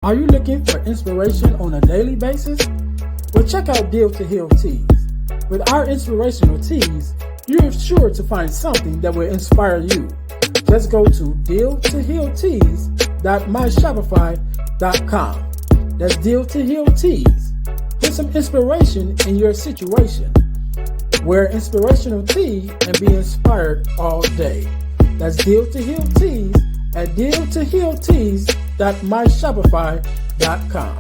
Are you looking for inspiration on a daily basis? Well, check out Deal to Heal Tees. With our inspirational tees, you're sure to find something that will inspire you. Just go to dealtohealtees.myshopify.com. That's Deal to Heal Tees. Put some inspiration in your situation. Wear inspirational tee and be inspired all day. That's Deal to Heal Tees at dealtohealtees.myshopify.com.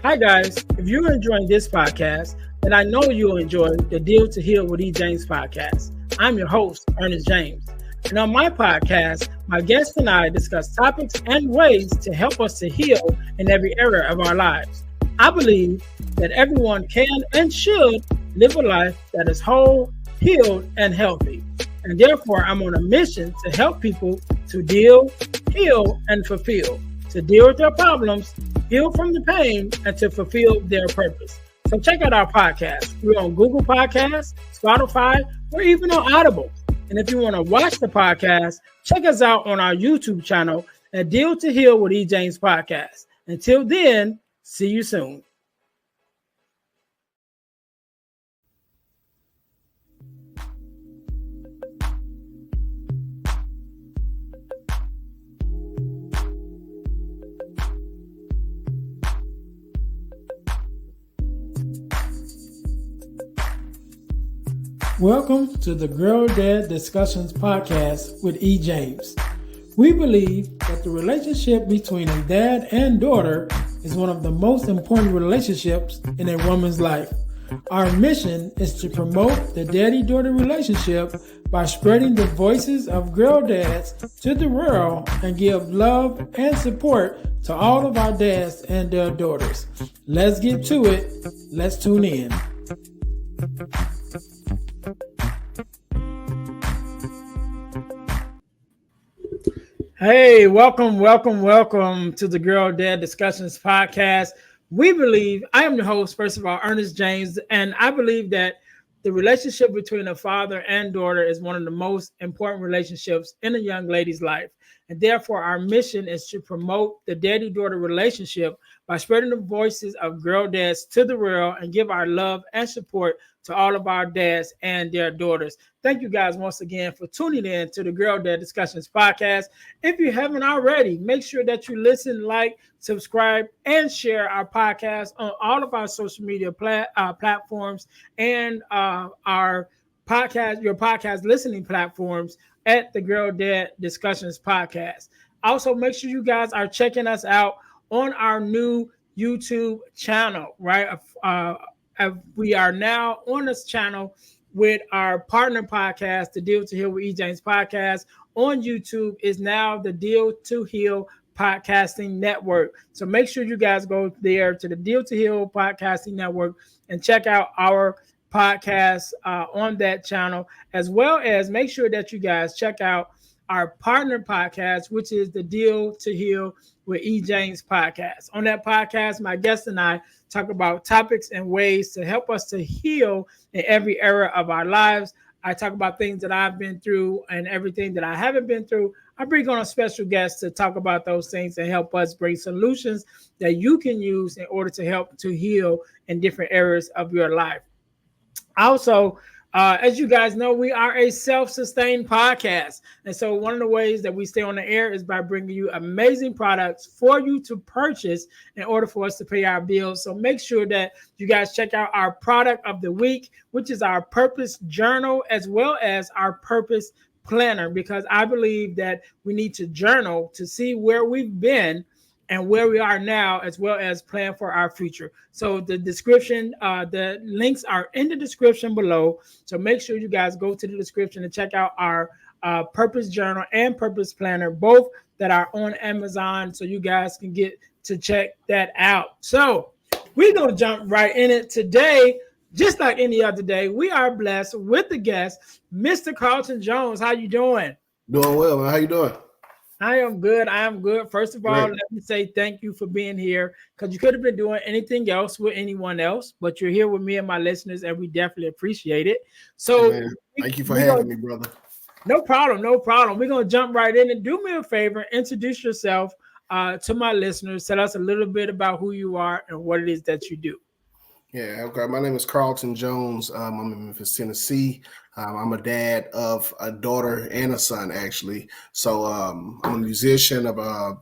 Hi guys, if you're enjoying this podcast, then I know you'll enjoy the Deal to Heal with E. James podcast. I'm your host, Earnest James. And on my podcast, my guests and I discuss topics and ways to help us to heal in every area of our lives. I believe that everyone can and should live a life that is whole, healed, and healthy. And therefore, I'm on a mission to help people to deal, heal, and fulfill, to deal with their problems, heal from the pain, and to fulfill their purpose. So check out our podcast. We're on Google Podcasts, Spotify, or even on Audible. And if you want to watch the podcast, check us out on our YouTube channel at Deal to Heal with E. James podcast. Until then, see you soon. Welcome to the Girl Dad Discussions podcast with E. James. We believe that the relationship between a dad and daughter is one of the most important relationships in a woman's life. Our mission is to promote the daddy-daughter relationship by spreading the voices of girl dads to the world and give love and support to all of our dads and their daughters. Let's get to it. Let's tune in. Hey, welcome to the Girl Dad Discussions podcast. We believe, I am the host, first of all, Earnest James, and I believe that the relationship between a father and daughter is one of the most important relationships in a young lady's life. And therefore, our mission is to promote the daddy-daughter relationship by spreading the voices of girl dads to the world and give our love and support to all of our dads and their daughters. Thank you guys once again for tuning in to the Girl Dad Discussions podcast. If you haven't already, make sure that you listen, like, subscribe, and share our podcast on all of our social media platforms and your podcast listening platforms at the Girl Dad Discussions podcast. Also, make sure you guys are checking us out on our new YouTube channel, right? We are now on this channel with our partner podcast, the Deal to Heal with E. James podcast. On YouTube is now the Deal to Heal Podcasting Network. So make sure you guys go there to the Deal to Heal Podcasting Network and check out our podcast on that channel, as well as make sure that you guys check out our partner podcast, which is the Deal to Heal with E. James podcast. On that podcast, my guest and I talk about topics and ways to help us to heal in every area of our lives. I talk about things that I've been through and everything that I haven't been through. I bring on a special guest to talk about those things and help us bring solutions that you can use in order to help to heal in different areas of your life. Also, as you guys know, we are a self-sustained podcast. And so one of the ways that we stay on the air is by bringing you amazing products for you to purchase in order for us to pay our bills. So make sure that you guys check out our product of the week, which is our Purpose Journal, as well as our Purpose Planner, because I believe that we need to journal to see where we've been and where we are now, as well as plan for our future. So the description, the links are in the description below. So make sure you guys go to the description and check out our Purpose Journal and Purpose Planner, both that are on Amazon. So you guys can get to check that out. So we're going to jump right in it today. Just like any other day, we are blessed with the guest, Mr. Karton Jones. How you doing? Doing well, man. How you doing? I am good. I am good. First of all, Great. let me say thank you for being here because you could have been doing anything else with anyone else, but you're here with me and my listeners, and we definitely appreciate it. Hey So man, thank you for we're gonna having me, brother. no problem, no problem. We're gonna jump right in and do me a favor, introduce yourself to my listeners. Tell us a little bit about who you are and what it is that you do. Yeah, okay. My name is Karton Jones. I'm in Memphis, Tennessee. I'm a dad of a daughter and a son, actually. So I'm a musician, of a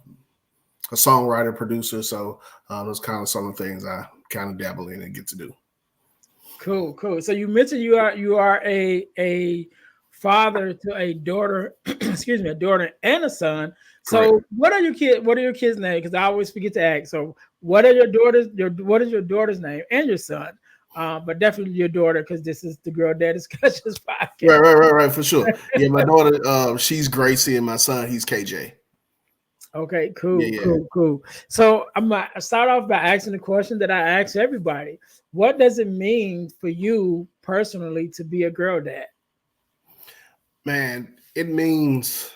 songwriter, producer. So those kind of some of the things I kind of dabble in and get to do. Cool, cool. So you mentioned you are a father to a daughter, excuse me, a daughter and a son. Correct. So what are your kids' names? Because I always forget to ask. So what are what is your daughter's name and your son? But definitely your daughter, because this is the Girl Dad Discussions Right, podcast. right, right, right, for sure. Yeah, my daughter, she's Gracie, and my son, he's KJ. Okay, Yeah, cool, yeah. cool, cool. So I'm gonna start off by asking the question that I ask everybody. What does it mean for you personally to be a girl dad? Man, it means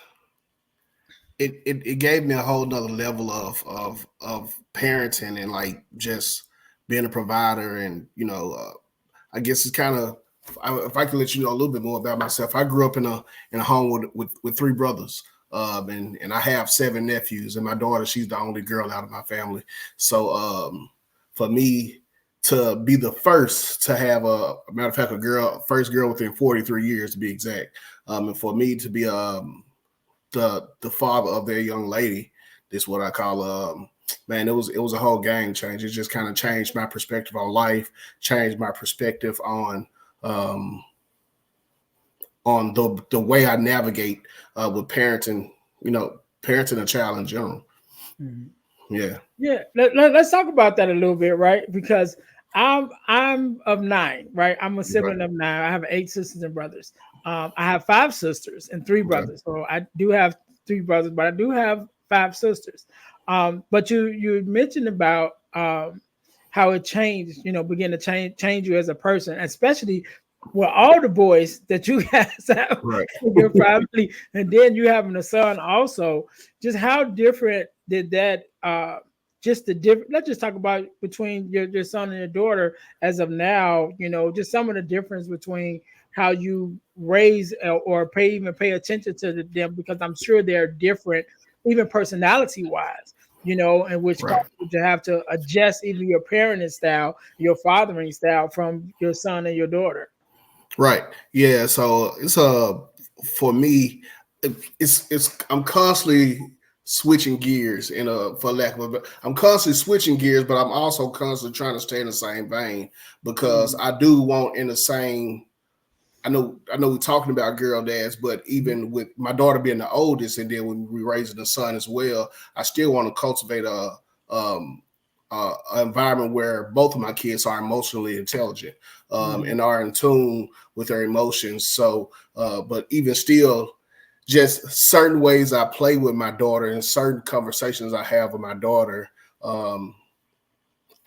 it gave me a whole nother level of parenting and like just being a provider and I guess it's kind of if I can let you know a little bit more about myself. I grew up in a home with three brothers. And I have seven nephews, and my daughter, she's the only girl out of my family. So for me to be the first to have a matter of fact, first girl within 43 years to be exact, and for me to be the father of their young lady, this is what I call man, it was a whole game change. It just kind of changed my perspective on life, changed my perspective um on the way I navigate with parenting, parenting a child in general. Mhm. Yeah. Yeah, let's talk about that a little bit, right? Because I'm of nine, right? I'm a Okay. sibling of nine. I have eight sisters and brothers. I have five sisters and three Okay. brothers. So I do have three brothers, but I do have five sisters. But you mentioned about how it changed, begin to change you as a person, especially with all the boys that you guys have Right. in your family, and then you having a son also. Just how different did that just the different, let's just talk about between your son and your daughter as of now, just some of the difference between how you raise or pay attention to them, because I'm sure they're different even personality wise, in which Right. causes you to have to adjust even your parenting style, your fathering style from your son and your daughter. Right. Yeah. So it's for me, it's I'm constantly switching gears for lack of I'm constantly switching gears, but I'm also constantly trying to stay in the same vein because Mhm. I do want in the same. I know we're talking about girl dads, but even with my daughter being the oldest, and then when we raising a son as well, I still want to cultivate um, a environment where both of my kids are emotionally intelligent Mhm. and are in tune with their emotions. So, but even still, just certain ways I play with my daughter and certain conversations I have with my daughter, um,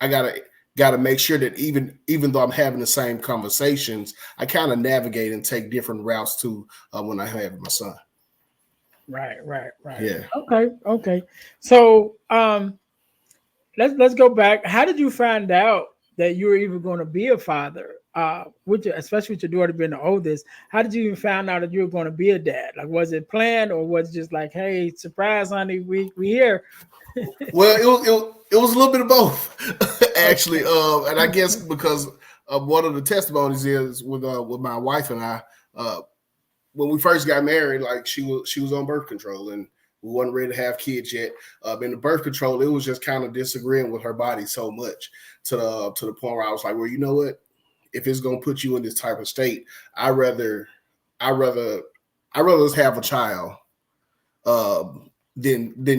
I gotta make sure that even though I'm having the same conversations, I kind of navigate and take different routes too when I have my son. Right, right, right. Yeah. Okay, okay. So let's go back. How did you find out that you were even going to be a father? Especially with your daughter being the oldest, how did you even find out that you were going to be a dad? Like, was it planned, or was it just like, hey, surprise, honey, we here? Well, it was a little bit of both actually, Okay. and I guess because one of the testimonies is with my wife and I. Uh, when we first got married, like she was on birth control and we wasn't ready to have kids yet. In the birth control, it was just kind of disagreeing with her body so much to the point where I was like, well, you know what? If it's gonna put you in this type of state, I rather I rather I rather just have a child than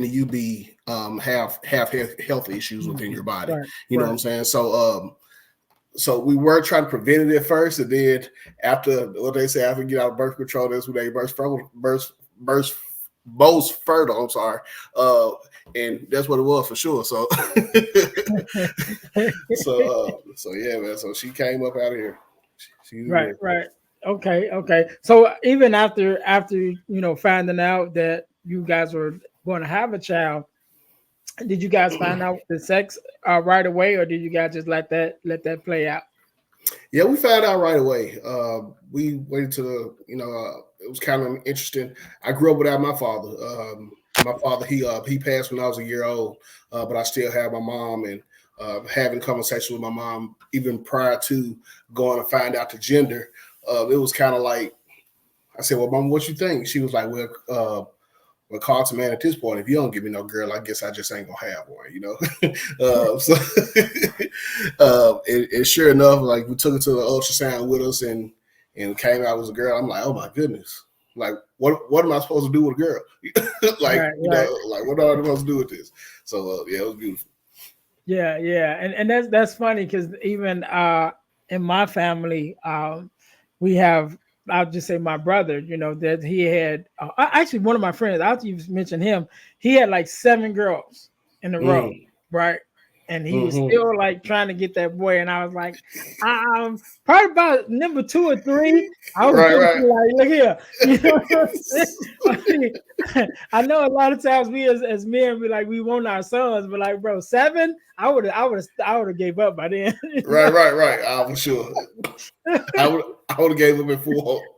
you be have health issues within Mhm. your body. Right, You know what right. I'm saying? So we were trying to prevent it at first, and then after what they say, after you get out of birth control, that's when they burst most fertile. I'm sorry, uh, and that's what it was for sure. So, so yeah, man. So she came up out of here. She's Right, here. right. Okay, okay. So even after finding out that you guys were going to have a child, did you guys find out the sex right away, or did you guys just let that play out? Yeah, we found out right away. We waited to it was kind of interesting. I grew up without my father. My father, he passed when I was a year old, but I still have my mom, and having conversation with my mom even prior to going to find out the gender. It was kind of like I said, "Well, mom, what you think?" She was like, "Well, Karton, man, at this point, if you don't give me no girl, I guess I just ain't gonna have one, you know." So, and sure enough, like we took it to the ultrasound with us, and it came out as a girl. I'm like, oh my goodness, like what am I supposed to do with a girl? Like Right, right. like what am I supposed to do with this? So yeah, it was beautiful. Yeah, yeah, and that's funny because even in my family, we have, I'll just say my brother, that he had actually one of my friends. After you mentioned him, he had like 7 girls in a row, Mm, right? And he was mm-hmm. still like trying to get that boy, and I was like, probably about number 2 or 3. I was Right, giving right. you like, look here, you know what I'm saying? I mean, I know a lot of times we as men be like we want our sons, but like bro, 7, I would have gave up by then. Right, right, right. For sure. I would have gave him in full.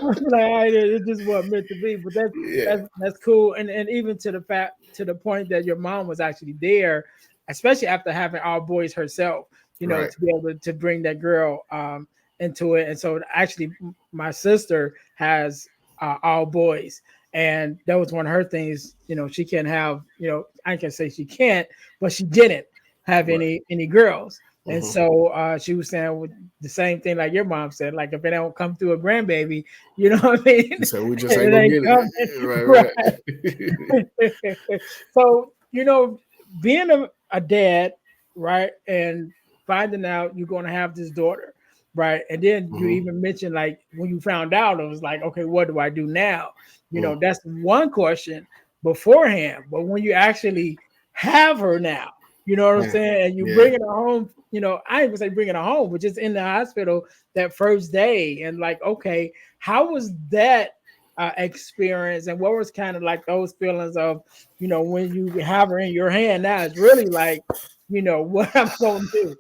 Like it just wasn't meant to be. But that's Yeah. that's that's cool. And even to the point that your mom was actually there, especially after having all boys herself, Right. to be able to bring that girl into it. And so actually my sister has all boys. And that was one of her things, she can't have, I can say she can't, but she didn't have Right. any girls. And Mm-hmm. so she was saying with the same thing like your mom said, like if it don't come through a grandbaby, you know what I mean? So we just ain't It gonna ain't get coming. it. Right, right. Right. So, being a dad, right, and finding out you're going to have this daughter, right, and then you Mm-hmm. even mentioned like when you found out, it was like, okay, what do I do now? Mm. That's one question beforehand, but when you actually have her now, you know what I'm Yeah. saying, and you Yeah. bringing her home, I ain't gonna say bringing her home, but just in the hospital that first day, and like, okay, how was that experience, and what was kind of like those feelings of, when you have her in your hand now, it's really like, what I'm going to do.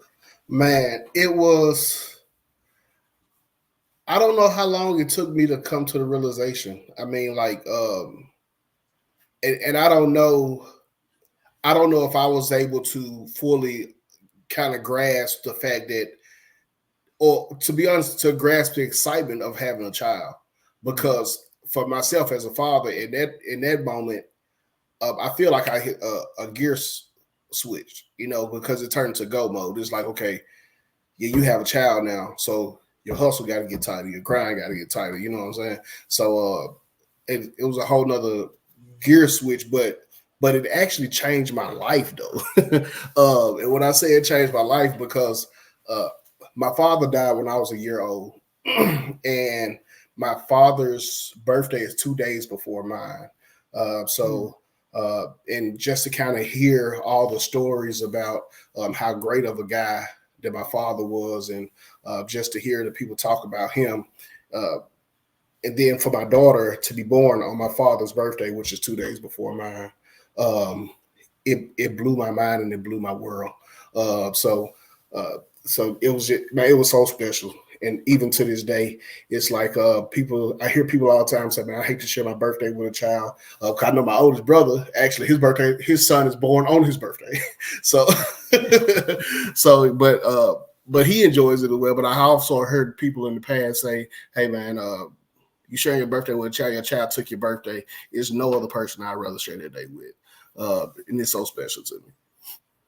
Man, it was I don't know how long it took me to come to the realization. I mean, like, and I don't know if I was able to fully kind of grasp the fact that, or to be honest, to grasp the excitement of having a child. Mhm. Because for myself as a father, in that moment, I feel like I hit a gear switch, because it turned to go mode. It's like, okay, yeah, you have a child now, so your hustle got to get tighter, your grind got to get tighter. You know what I'm saying? So it was a whole nother gear switch, but it actually changed my life though. And when I say it changed my life, because uh, my father died when I was a year old, and my father's birthday is 2 days before mine. Mhm. And just to kind of hear all the stories about how great of a guy that my father was, and just to hear the people talk about him. Uh, and then for my daughter to be born on my father's birthday, which is 2 days before mine, um, it blew my mind and it blew my world. Uh, so uh, so it was man, it was so special. And even to this day, it's like people. I hear people all the time say, "Man, I hate to share my birthday with a child." I know my oldest brother, actually, his son is born on his birthday. So, but he enjoys it as well. But I also heard people in the past say, "Hey, man, you sharing your birthday with a child, your child took your birthday. There's no other person I'd rather share that day with." And it's so special to me.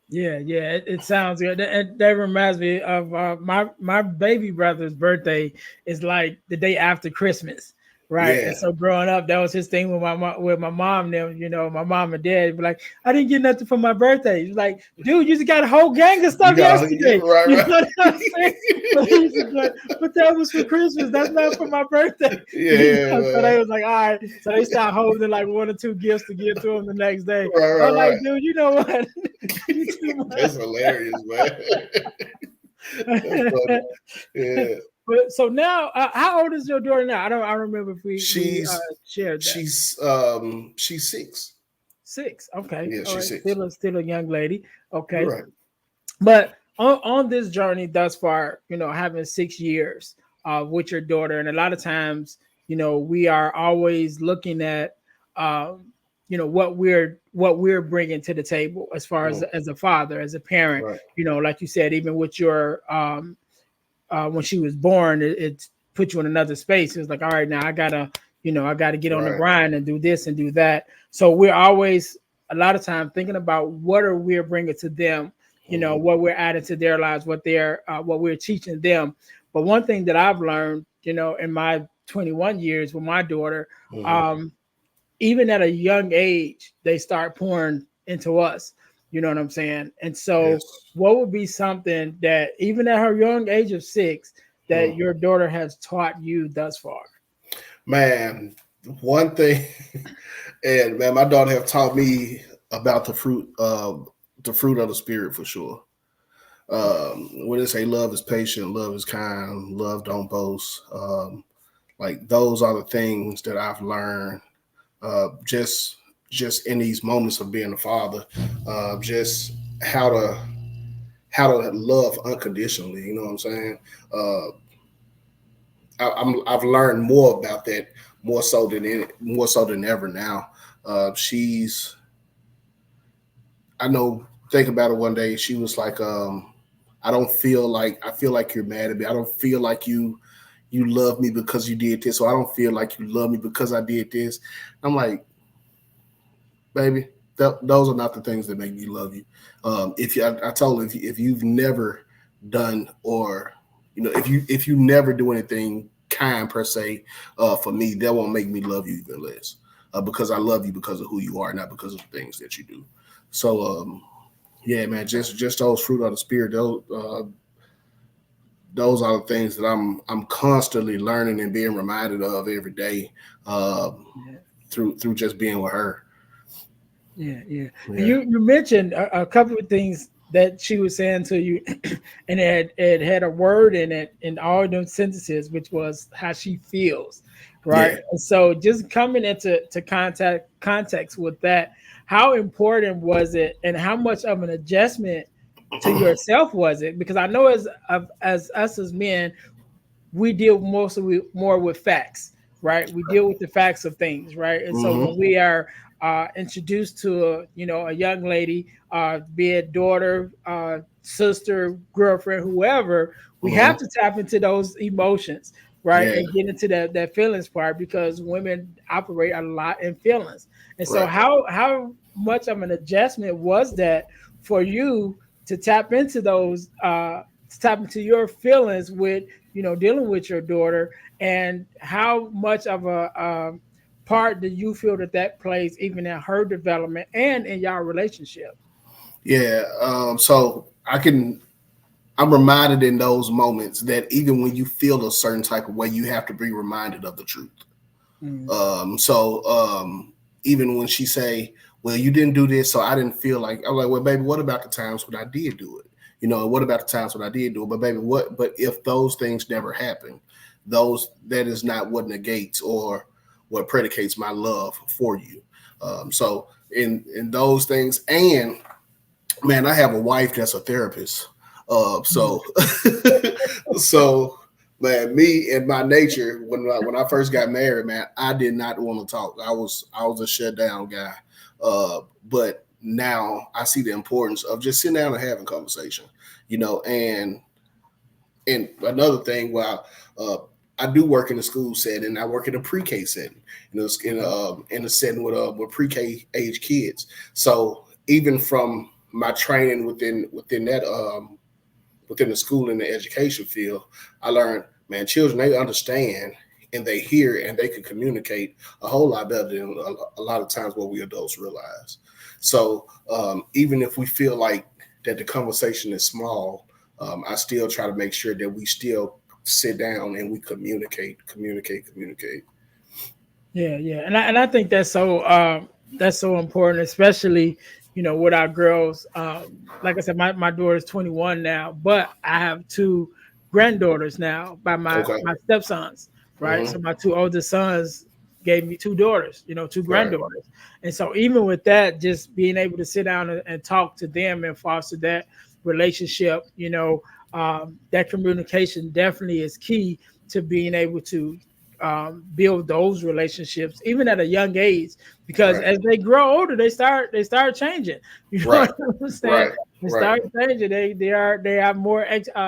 Yeah, yeah, it sounds good. That reminds me of my baby brother's birthday is like the day after Christmas, right? Yeah. And so growing up, that was his thing with my mom. Them, my mom and dad be like, I didn't get nothing for my birthday. He's like, dude, you just got a whole gang of You stuff got yeah, yesterday. right, You right. know what I'm saying? But he's just like, but that was for Christmas. That's not for my birthday. Yeah, So they man. was like, all right. So they start holding like 1 or 2 gifts to give to him the next day. Right, I'm right, like, right. dude, you know what? You too That's much. hilarious, man. That's funny. Yeah. So now, how old is your daughter now? I don't remember if we She's shared that. she's 6. 6. Okay. Yeah, All she's right. 6. Still a young lady. Okay. Right. But on this journey thus far, having 6 years with your daughter, and a lot of times, we are always looking at, what we're bringing to the table as far Mm, as a father, as a parent. right. Like you said, even with your when she was born, it put you in another space. It was like, all right, now I gotta get on the Right. grind and do this and do that. So we're always a lot of time thinking about what are we bringing to them, Hmm. what we're adding to their lives, what we're teaching them. But one thing that I've learned, in my 21 years with my daughter, Hmm. um, even at a young age, they start pouring into us. You know what I'm saying? And so, Yes. what would be something that, even at her young age of 6, that Mm. your daughter has taught you thus far? Man, one thing, and man, my daughter have taught me about the fruit of the spirit for sure. When they say love is patient, love is kind, love don't boast. Like those are the things that I've learned just in these moments of being a father. Just how to how to love unconditionally. You know what I'm saying? Uh, I've learned more about that more so than ever now. She's I know think about it one day. She was like, I feel like you're mad at me. I don't feel like you love me because you did this, or I don't feel like you love me because I did this. I'm like, baby, those are not the things that make me love you. If you, I told her if you've never done or if you never do anything kind per se for me, that won't make me love you even less. Because I love you because of who you are, not because of the things that you do. So yeah, man, just those fruit of the spirit, those are the things that I'm constantly learning and being reminded of every day uh, Yeah. through just being with her. Yeah, yeah. And Yeah, you mentioned a couple of things that she was saying to you, and it had a word in it in all those sentences, which was how she feels, right? yeah. And so, just coming into context with that, how important was it, and how much of an adjustment to yourself was it? Because I know as us as men, we deal mostly more with facts, right? We deal with the facts of things, right? And so Hmm. when we are introduced to a young lady, be it daughter, sister, girlfriend, whoever, we Hmm. have to tap into those emotions, right, Yeah, and get into that feelings part because women operate a lot in feelings. And so, right. how much of an adjustment was that for you to tap into those? To tap into your feelings with dealing with your daughter, and how much of a part do you feel that plays even in her development and in your relationship? Yeah. So I'm reminded in those moments that even when you feel a certain type of way, you have to be reminded of the truth. Mm, So even when she say, "Well, you didn't do this," so I didn't feel like I'm like, "Well, baby, what about the times when I did do it? What about the times when I did do it? But baby, what? But if those things never happen, those that is not what negates or what predicates my love for you. So in those things, and man, I have a wife that's a therapist. mm, So so man, me and my nature when I first got married, man, I did not want to talk. I was a shut down guy. But now I see the importance of just sitting down and having conversation. And another thing, while I do work in a school setting, I work in a pre-K setting, in a setting with pre-K age kids. So even from my training within that within the school and the education field, I learned, man, children, they understand and they hear and they can communicate a whole lot better than a lot of times what we adults realize. So even if we feel like that the conversation is small, I still try to make sure that we still sit down and we communicate. yeah, yeah, and I think that's so important, especially with our girls. Like I said, my daughter's 21 now, but I have two granddaughters now by Okay. my stepsons, right? Mm-hmm. So my two oldest sons gave me two daughters, two Right. granddaughters. And so even with that, just being able to sit down and talk to them and foster that relationship, that communication definitely is key to being able to build those relationships even at a young age, because Right. as they grow older they start changing. You know Right. what I'm saying? Right. They Right. start changing. They have more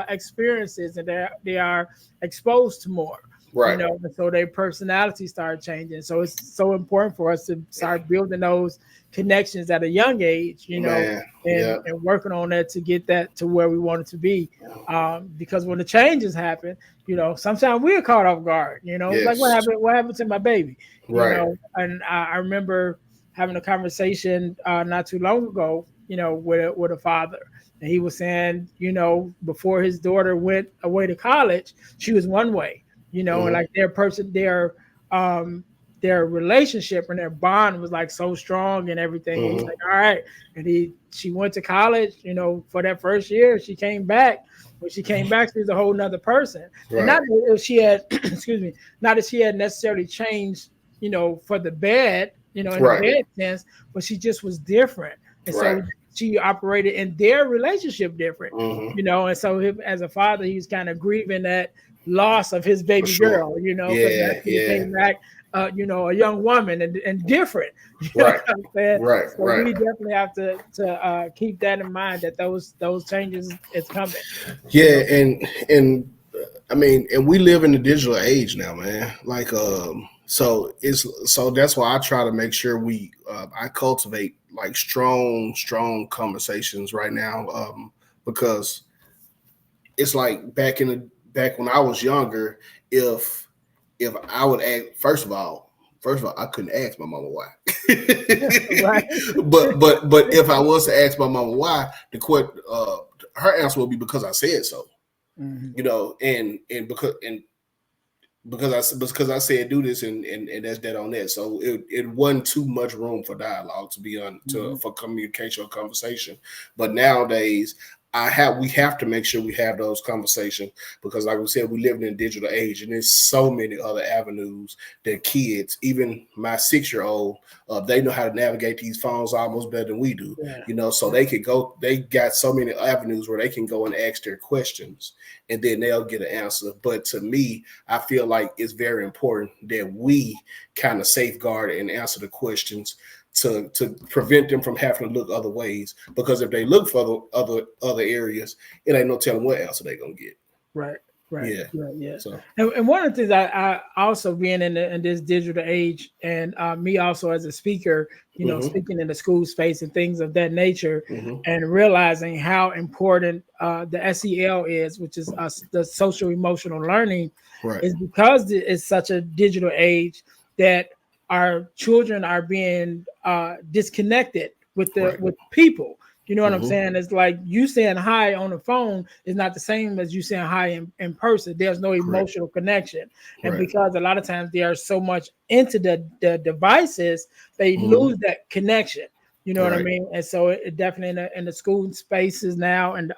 experiences, and they are exposed to more. Right. And so their personality start changing. So it's so important for us to start building those connections at a young age. Man. And Yeah. working on that to get that to where we want it to be. Because when the changes happen, sometimes we're caught off guard. It's like Yes. what happened to my baby. Right. And I remember having a conversation not too long ago, with a father. And he was saying, before his daughter went away to college, she was one way, and Mm-hmm. like um their relationship and their bond was like so strong and everything. And he's Mm-hmm. like, all right. And she went to college, for that first year. She came back. When she came back, she was a whole nother person. And Right. not that she had, excuse me, not that she had necessarily changed, for the bad, in a Right. bad sense, but she just was different. And Right. so she operated in their relationship different, Mm-hmm. and so as a father, he's kind of grieving that loss of his For baby sure. girl, because now Yeah. she Yeah. came back, a young woman and different. You know Right. what I'm saying? Right. So Right. we definitely have to keep that in mind, that those changes is coming. You Yeah. know. And I mean, and we live in the digital age now, man. Like, so that's why I try to make sure I cultivate like strong conversations right now, because it's like back when I was younger, if I would ask, first of all, I couldn't ask my mama why. Right. but if I was to ask my mama why, her answer would be because I said so. Mhm. And because I said do this, and that's dead on that. So it wasn't too much room for dialogue, to be on to Mhm. for communication or conversation. But nowadays, we have to make sure we have those conversations, because like we said, we live in a digital age, and there's so many other avenues that kids, even my 6-year-old, they know how to navigate these phones almost better than we do. Yeah. So they got so many avenues where they can go and ask their questions, and then they'll get an answer. But to me, I feel like it's very important that we kind of safeguard and answer the questions to prevent them from having to look other ways. Because if they look for other areas, it ain't no telling what answer they're gonna get. Right, right, Yeah. right, yeah. So. And one of the things I also being in this digital age, and me also as a speaker, Mm-hmm. speaking in the school space and things of that nature, Mm-hmm. and realizing how important the SEL is, which is the social emotional learning, Right. is because it's such a digital age that our children are being disconnected Right. with people. You know what I'm Mm-hmm. saying? It's like you saying hi on the phone is not the same as you saying hi in person. There's no Correct. emotional connection. And Right. because a lot of times they are so much into the devices, they Mm-hmm. lose that connection. You know what I Right. mean? And so it definitely in the school spaces now, and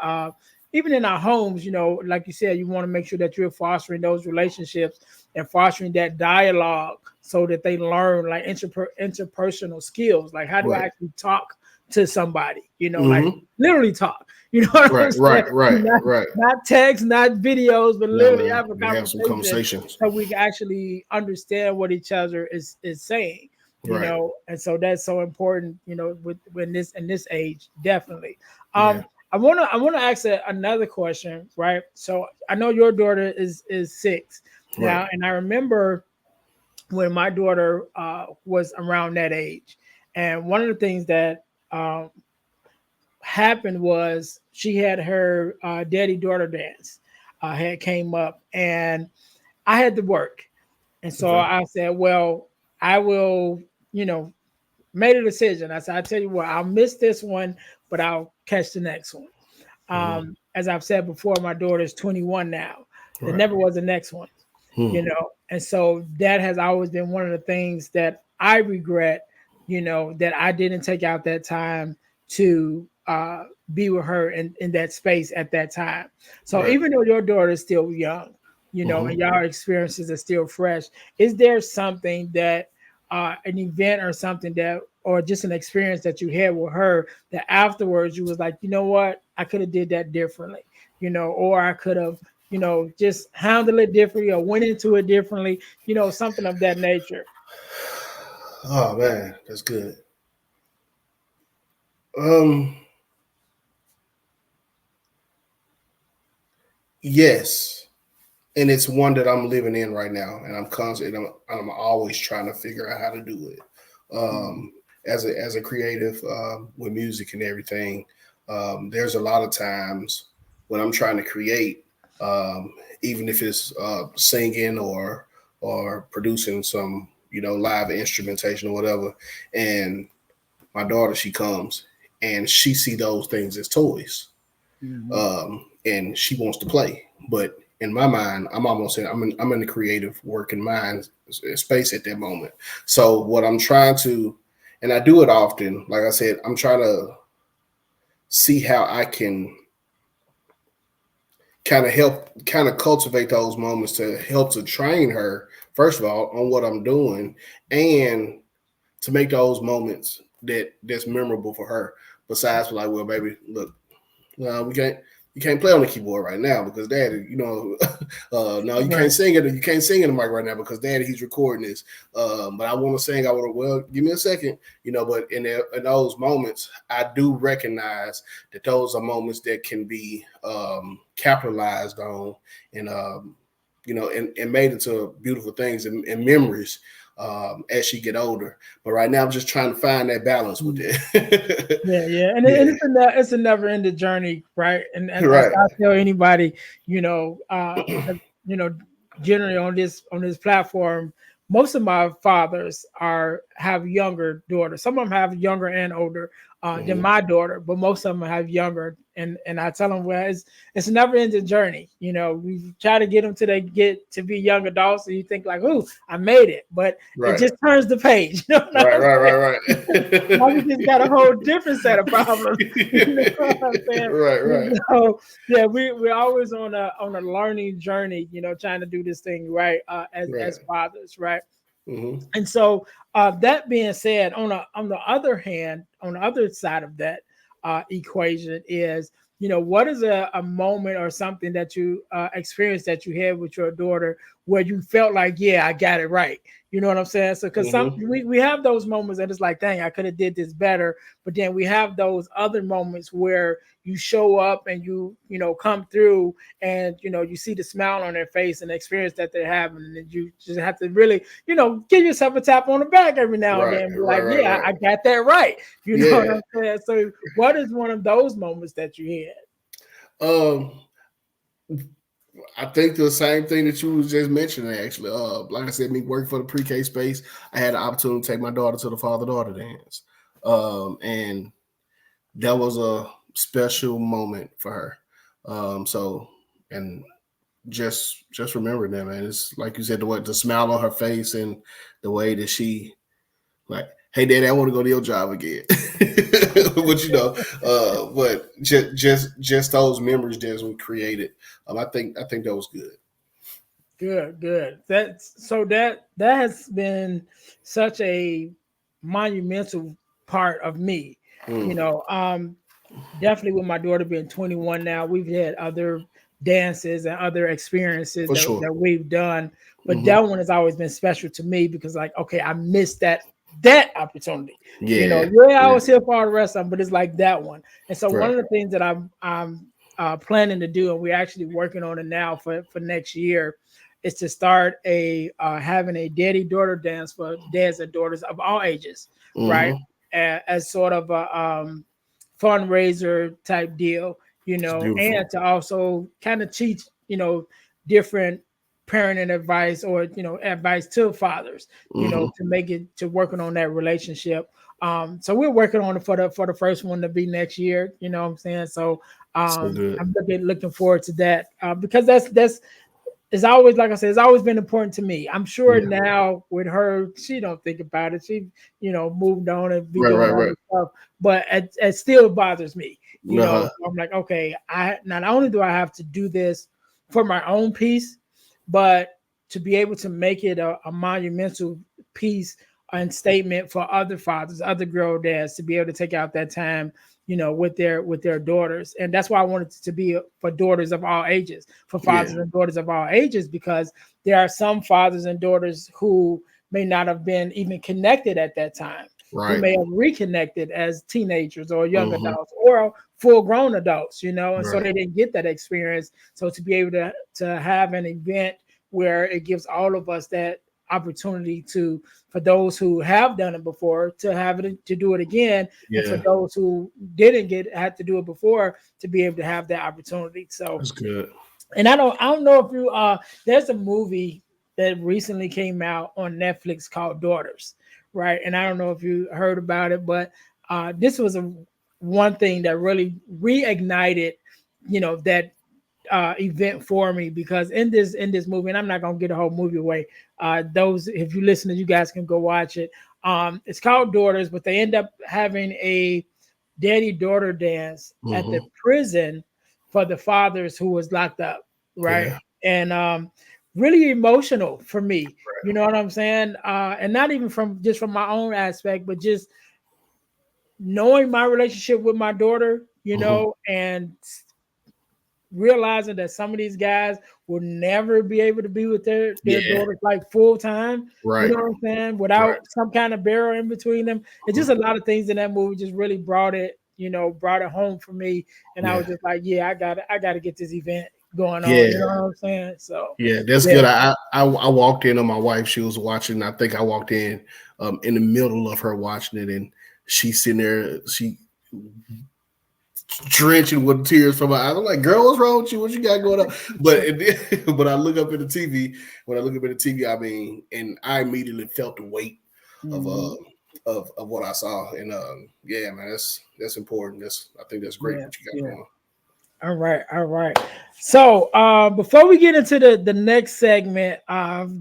even in our homes, like you said, you want to make sure that you're fostering those relationships and fostering that dialogue so that they learn like interpersonal skills. Like, how do I Right. actually talk to somebody, like Mm-hmm. literally talk, what I'm Right. saying? Right. Right. Not, Right. not text, not videos, but No, literally man. have a We have some conversation conversations. so we can actually understand what each other is saying, Right. and so that's so important, with when this in this age, definitely. Yeah. I wanna ask another question, right? So I know your daughter is 6 Right. now, and I remember when my daughter was around that age, and one of the things that um, happened was she had her daddy daughter dance had came up, and I had to work, and so Okay. I said, well, I will, made a decision. I said, I tell you what, I'll miss this one, but I'll catch the next one. Mm-hmm. As I've said before, my daughter's 21 now. There Right. never was a next one, Hmm. and so that has always been one of the things that I regret, that I didn't take out that time to be with her in that space at that time. So Right. even though your daughter is still young, and Mm-hmm. y'all experiences are still fresh, is there something that an event or something that, or just an experience that you had with her that afterwards you was like, you know what, I could have did that differently, or I could have, just handled it differently or went into it differently, something of that nature. Oh man, that's good. Um, yes, and it's one that I'm living in right now, and I'm constant. I'm always trying to figure out how to do it. Mhm. Um, as a creative with music and everything, there's a lot of times when I'm trying to create, um, even if it's singing or producing some live instrumentation or whatever, and my daughter, she comes and she see those things as toys, Mhm. and she wants to play. But in my mind, I'm almost in, I'm in the creative working mind space at that moment. So what I'm trying to, and I do it often, like I said, I'm trying to see how I can kind of cultivate those moments to help to train her, first of all, on what I'm doing, and to make those moments that's memorable for her. Besides, like, well, baby, look, we can't. You can't play on the keyboard right now because daddy, no, you can't Right. sing it. You can't sing in the mic right now because daddy, he's recording this. But I want to sing. I want to. Well, give me a second, But in those moments, I do recognize that those are moments that can be capitalized on and and made into beautiful things and memories as she get older. But right now, I'm just trying to find that balance with it. Yeah, yeah, and, Yeah. it's a never ending journey, right? And as Right. I tell anybody, that, generally on this platform, most of my fathers are have younger daughters. Some of them have younger and older than Hmm. my daughter, but most of them have younger. And I tell them, well, it's a never ending journey. We try to get them to they get to be young adults, and you think like, "Ooh, I made it," but it Right. just turns the page. You know what Right. I'm Right. saying? Right. Now we just got a whole different set of problems. You know what I'm saying? Right. Right. So yeah, we're always on a learning journey, trying to do this thing right as Right. fathers, right? Hmm. And so that being said, on the other hand, on the other side of that equation is, what is a moment or something that you experienced that you had with your daughter where you felt like, yeah, I got it right. You know what I'm saying? So because Hmm. we have those moments that it's like, dang, I could have did this better. But then we have those other moments where you show up and you come through and you see the smile on their face and the experience that they're having, and you just have to really give yourself a tap on the back every now and Right. then and be Right. like, Right. yeah, Right. I got that right. You know what Yeah. I'm saying? So, what is one of those moments that you Um, I think the same thing that you was just mentioning. Actually, like I said, me working for the pre-K space, I had the opportunity to take my daughter to the father-daughter dance, and that was a special moment for her. So, and just remember that, man. It's like you said, the smile on her face and the way that she like, hey, daddy, I want to go to your job again. But but just those memories that we created. I think that was good. Good, good. That has been such a monumental part of me. You Mm, know, definitely with my daughter being 21 now, we've had other dances and other experiences for that, sure. that we've done. But Hmm. that one has always been special to me because like, okay, I missed that opportunity. Yeah. Yeah, I Yeah. was here for all the rest of them, but it's like that one. And so one Right. of the things that I'm planning to do, and we're actually working on it now for next year, is to start a having a daddy daughter dance for dads and daughters of all ages, right? Hmm. As sort of a fundraiser type deal, It's and beautiful. to also kind of teach, different parenting advice or, advice to fathers, Hmm. to make it to working on that relationship. So we're working on it for the first one to be next year, you know what I'm saying? So So good. I'm looking forward to that because that's it's always, like I said, it's always been important to me. I'm sure Yeah. now with her, she don't think about it. She, moved on and be Right, doing right, other right. stuff, but it still bothers me. Uh-huh. So I'm like, okay, I not only do I have to do this for my own peace, but to be able to make it a monumental piece and statement for other fathers, other girl dads, to be able to take out that time, with their daughters. And that's why I wanted it to be for daughters of all ages, for Yeah. fathers and daughters of all ages, because there are some fathers and daughters who may not have been even connected at that time, who Right. may have reconnected as teenagers or young Mm-hmm. adults or full grown adults, and so Right. they didn't get that experience. So to be able to have an event where it gives all of us that opportunity to, for those who have done it before, to have it, to do it again, and for Yeah. those who didn't had to do it before, to be able to have that opportunity. So, That's good. and I don't know if you there's a movie that recently came out on Netflix called Daughters, right? And I don't know if you heard about it, but this was a one thing that really reignited, that event for me, because in this movie, and I'm not gonna get a whole movie away. Those, if you listen, you guys can go watch it. It's called Daughters, but they end up having a daddy daughter dance at the Mm-hmm. prison for the fathers who was locked up, right? Yeah. And really emotional for me. You know what I'm saying? And not even from my own aspect, but just knowing my relationship with my daughter, Mm-hmm. and realizing that some of these guys will never be able to be with their Yeah. daughters like full time, you Right. know what I'm saying, Right. without some kind of barrier in between them. It's Mhm. just a lot of things in that movie just really brought it home for me. And I was Yeah. just like, yeah, I gotta get this event going on, you Yeah. know what I'm saying? So Yeah. That's yeah. good. I walked in on my wife. She was watching. I think I walked in the middle of her watching it, and she's sitting there. She drenching with tears from her eyes. I'm like, girl, what's wrong with you? What you got going on? But I look up at the TV. When I look up at the TV, I mean, and I immediately felt the weight of Mhm. of what I saw. And yeah, man, that's important. I think that's great Yeah, what you got yeah. going. All right, all right. So before we get into the next segment,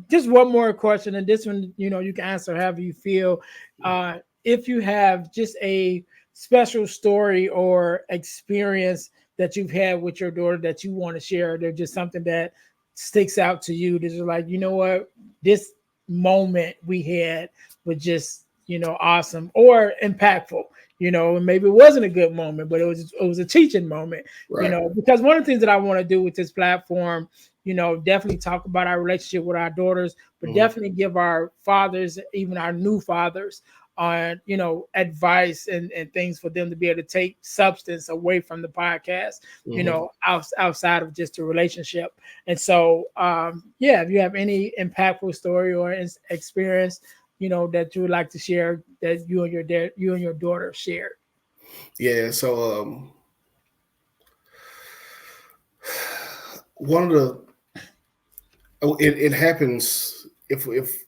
just one more question, and this one, you can answer however you feel. If you have just a special story or experience that you've had with your daughter that you want to share, there's just something that sticks out to you. This is like, you know what, this moment we had was just awesome or impactful. And maybe it wasn't a good moment, but it was a teaching moment, Right. because one of the things that I want to do with this platform, definitely talk about our relationship with our daughters, but Mm-hmm. definitely give our fathers, even our new fathers, on advice and things for them to be able to take substance away from the podcast, Mm-hmm. outside of just a relationship. And so yeah, if you have any impactful story or experience, that you would like to share, that you and your daughter shared. Yeah. So one of the it happens if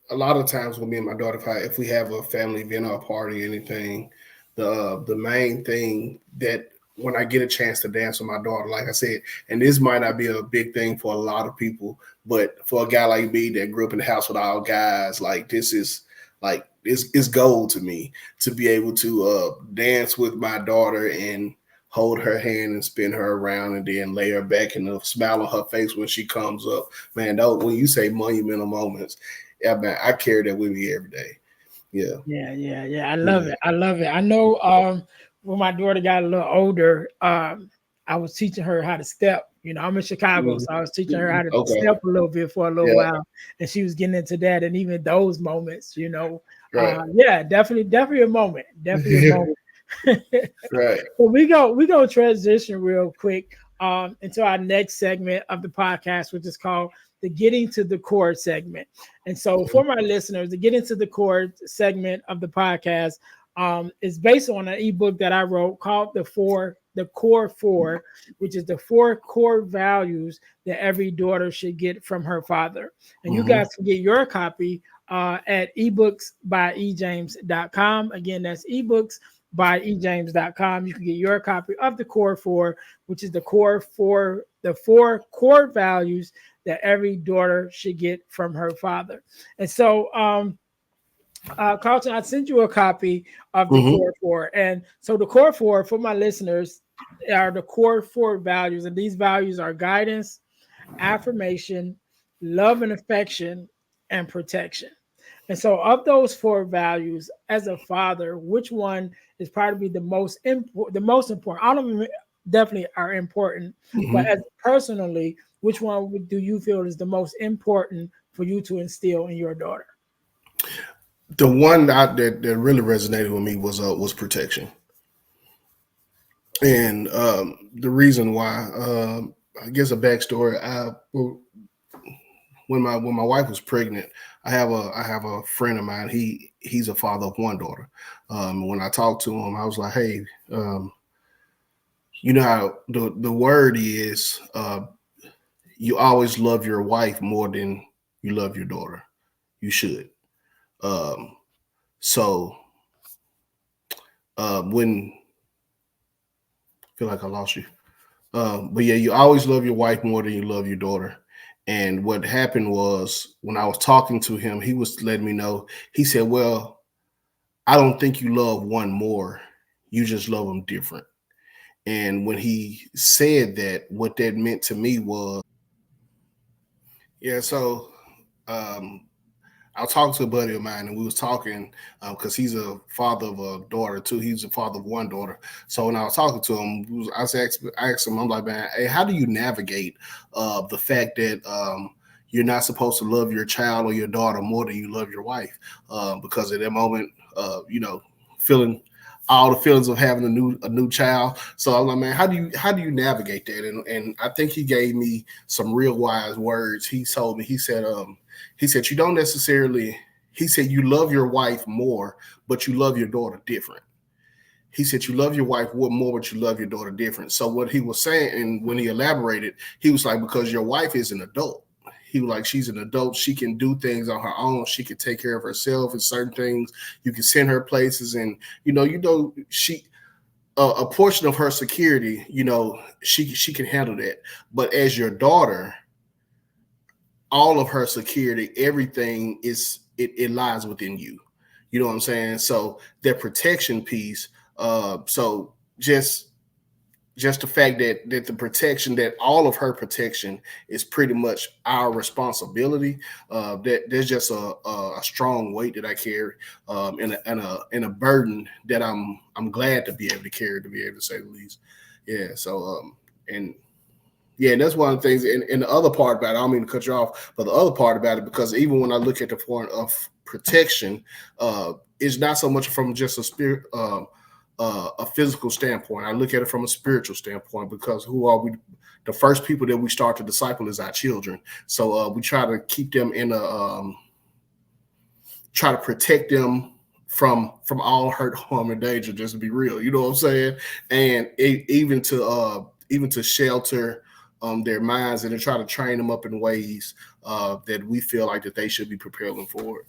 a lot of times with me and my daughter, if we have a family event or a party, anything, the main thing that when I get a chance to dance with my daughter, like I said, and this might not be a big thing for a lot of people, but for a guy like me that grew up in the house with all guys, like this is like it's gold to me to be able to dance with my daughter and hold her hand and spin her around and then lay her back and the smile on her face when she comes up. Man, when you say monumental moments, yeah, man, I carry that with me every day. Yeah. Yeah, yeah, yeah. I love Yeah. it. I love it. I know when my daughter got a little older, I was teaching her how to step. I'm in Chicago, so I was teaching her how to Okay. step a little bit for a little Yeah. while, and she was getting into that. And even those moments, Right. yeah, definitely a moment. Definitely a moment. Right. Well, we go transition real quick into our next segment of the podcast, which is called the Getting to the Core segment. And so, Mhm. for my listeners, the Getting to the Core segment of the podcast is based on an ebook that I wrote called the Core Four, which is the four core values that every daughter should get from her father. And you Mhm. guys can get your copy at ebooksbyejames.com. Again, that's ebooks by ejames.com. You can get your copy of the Core Four, which is the four core values that every daughter should get from her father. And so, Carlton, I sent you a copy of the Mm-hmm. Core Four. And so, the Core Four, for my listeners, are the core four values. And these values are guidance, affirmation, love and affection, and protection. And so, of those four values, as a father, which one is probably the most important? The most important. All of them definitely are important, but Mm-hmm. as personally, which one do you feel is the most important for you to instill in your daughter? The one that really resonated with me was protection, and the reason why, I guess a backstory. When my wife was pregnant, I have a friend of mine. He's a father of one daughter. When I talked to him, I was like, hey, you know how the word is, you always love your wife more than you love your daughter. You should. Um, so when I feel like I lost you. But yeah, you always love your wife more than you love your daughter. And what happened was when I was talking to him, he was letting me know. He said, "Well, I don't think you love one more. You just love them different." And when he said that, what that meant to me was, yeah. So um, I was talking to a buddy of mine, and we was talking because he's a father of a daughter too. He's a father of one daughter. So when I was talking to him, I asked him, I'm like, man, hey, how do you navigate the fact that you're not supposed to love your child or your daughter more than you love your wife? Because at that moment, feeling all the feelings of having a new child. So I'm like, man, how do you navigate that? And I think he gave me some real wise words. He told me, he said, you don't necessarily, he said, you love your wife more, but you love your daughter different. He said, you love your wife more, but you love your daughter different. So what he was saying, and when he elaborated, he was like, because your wife is an adult. He was like, she's an adult. She can do things on her own. She can take care of herself and certain things. You can send her places. And, she, a portion of her security, she can handle that. But as your daughter, all of her security, everything it lies within you. You know what I'm saying? So that protection piece. So just the fact that the protection, that all of her protection is pretty much our responsibility. That there's just a strong weight that I carry, and a burden that I'm glad to be able to carry, to be able to say the least. Yeah. So and yeah, and that's one of the things. And the other part about it, I don't mean to cut you off, but the other part about it, because even when I look at the point of protection, it's not so much from just a physical standpoint. I look at it from a spiritual standpoint, because who are we? The first people that we start to disciple is our children. So we try to keep them try to protect them from all hurt, harm, and danger. Just to be real, you know what I'm saying? And even to shelter their minds, and to try to train them up in ways that we feel like that they should be preparing for it.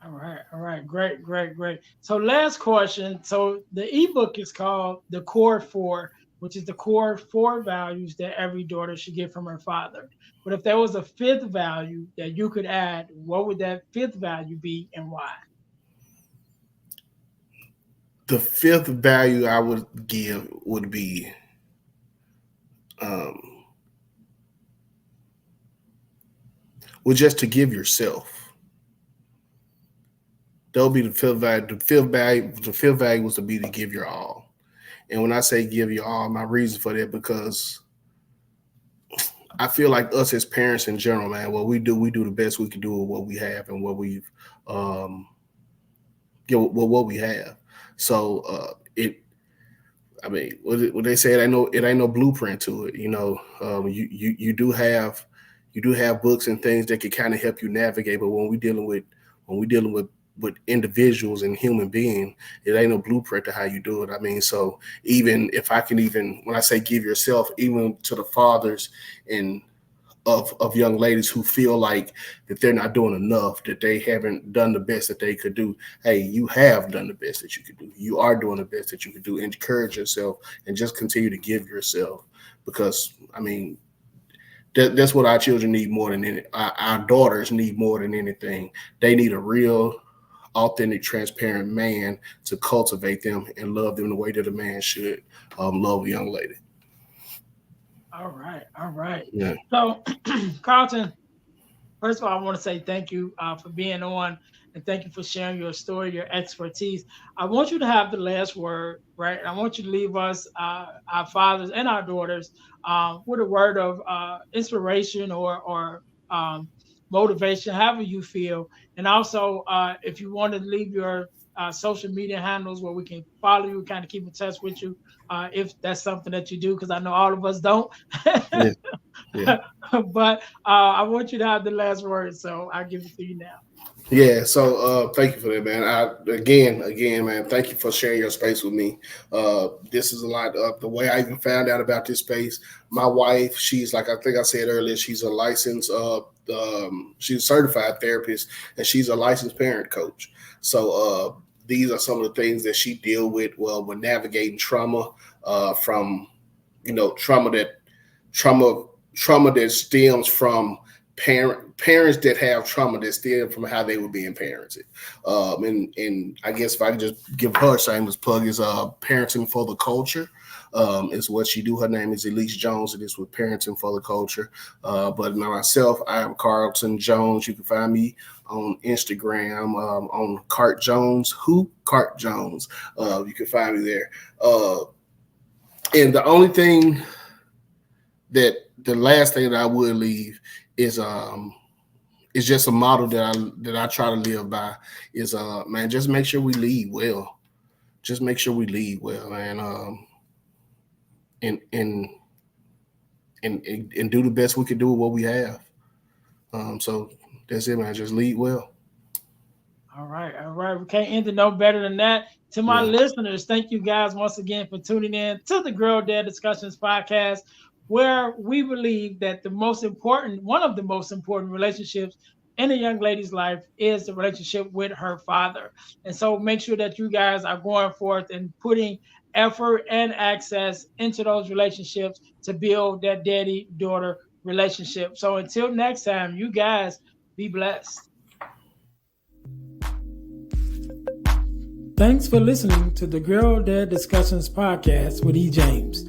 All right, great, great, great. So, last question. So, the ebook is called The Core Four, which is the core four values that every daughter should get from her father. But if there was a fifth value that you could add, what would that fifth value be and why? The fifth value I would give would be, um, just to give yourself. That'll be the fifth value. The fifth value was to be to give your all. And when I say give your all, my reason for that, because I feel like us as parents in general, man, we do the best we can do with what we have and what we've, um, what we have. So I mean, what they say, it ain't no blueprint to it. You do have books and things that can kind of help you navigate. But when we dealing with individuals and human being, it ain't no blueprint to how you do it. I mean, so even if I can, even when I say give yourself, even to the fathers and of young ladies who feel like that they're not doing enough, that they haven't done the best that they could do. Hey, you have done the best that you could do. You are doing the best that you could do. Encourage yourself and just continue to give yourself, because I mean, that's what our children need more than any. Our daughters need more than anything. They need a real, authentic, transparent man to cultivate them and love them the way that a man should love a young lady. All right. All right. Yeah. So, Karton, first of all, I want to say thank you for being on, and thank you for sharing your story, your expertise. I want you to have the last word, right? I want you to leave us, our fathers and our daughters, with a word of inspiration or motivation, however you feel. And also, if you want to leave your social media handles where we can follow you, kind of keep in touch with you, if that's something that you do, because I know all of us don't. Yeah. Yeah. But I want you to have the last word, so I'll give it to you now. Yeah, so thank you for that, man. Again, man, thank you for sharing your space with me. This is a lot of the way I even found out about this space. My wife, she's like I think I said earlier, she's a licensed, she's a certified therapist, and she's a licensed parent coach. So these are some of the things that she deal with. Well, when navigating trauma, from trauma that stems from parents that have trauma that stem from how they were being parented. And I guess if I could just give her a shameless plug, is Parenting for the Culture. Is what she do. Her name is Earnest Jones. It is with Parenting for the Culture. But myself, I am Karton Jones. You can find me on Instagram on Karton Jones. Karton Jones. You can find me there. And the only thing the last thing that I would leave is just a model that I try to live by is man, just make sure we lead well. Just make sure we lead well, man. And do the best we can do with what we have. So that's it, man. Just lead well. All right, all right. We can't end it no better than that. To my listeners, thank you guys once again for tuning in to the Girl Dad Discussions podcast, where we believe that one of the most important relationships in a young lady's life is the relationship with her father. And so make sure that you guys are going forth and putting effort and access into those relationships to build that daddy-daughter relationship. So until next time, you guys be blessed. Thanks for listening to the Girl Dad Discussions podcast with E. James.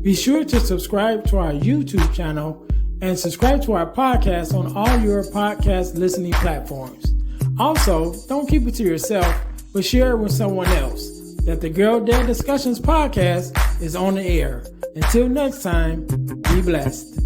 Be sure to subscribe to our YouTube channel and subscribe to our podcast on all your podcast listening platforms. Also, don't keep it to yourself, but share it with someone else. That the Girl Dad Discussions podcast is on the air. Until next time, be blessed.